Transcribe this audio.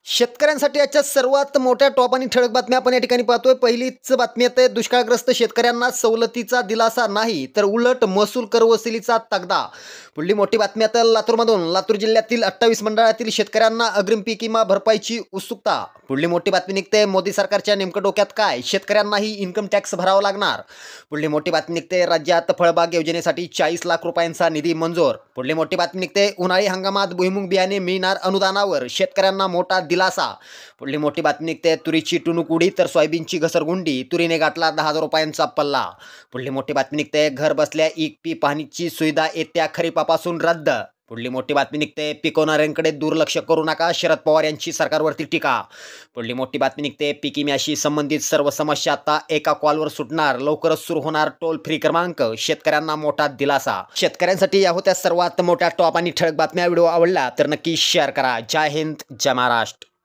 शेतकऱ्यांसाठी आजच्या सर्वात मोठ्या टॉप आणि ठळक बातम्या आपण या ठिकाणी पाहतोय. पहिलीच बातमी आहे, दुष्काळग्रस्त शेतकऱ्यांना सवलतीचा दिलासा नाही तर उलट महसूल कर वसुलीचा तगदा. पुढली मोठी बातमी आता लातूरमधून. लातूर जिल्ह्यातील 28 मंडळातील शेतकऱ्यांना अग्रिम पीक विमा भरपाईची उत्सुकता. पुढली मोठी बातमी निघते, मोदी सरकारच्या नेमकं डोक्यात काय, शेतकऱ्यांनाही इन्कम टॅक्स भरावा लागणार. पुढली मोठी बातमी निघते, राज्यात फळबाग योजनेसाठी 40 लाख रुपयांचा निधी मंजूर. पुढली मोठी बातमी निघते, उन्हाळी हंगामात भुईमुग बियाणे मिळणार अनुदानावर, शेतकऱ्यांना मोठा दिलासा. पुढली मोठी बातमी निघते, तुरीची टुणूक उडी तर सोयाबीनची घसरगुंडी, तुरीने गाठला 10,000 रुपयांचा पल्ला. पुढली मोठी बातमी निघते, घर बसल्या पीक पाहणीची सुविधा येत्या खरीपापासून रद्द. पुढली मोठी बातमी निघते, पिकवणाऱ्यांकडे दुर्लक्ष करू नका, शरद पवार यांची सरकारवरती टीका. पुढली मोठी बातमी निघते, पीक विम्याशी संबंधित सर्व समस्या आता एका कॉलवर सुटणार, लवकरच सुरू होणार टोल फ्री क्रमांक, शेतकऱ्यांना मोठा दिलासा. शेतकऱ्यांसाठी या होत्या सर्वात मोठ्या टॉप आणि ठळक बातम्या. व्हिडिओ आवडला तर नक्की शेअर करा. जय हिंद, जय महाराष्ट्र.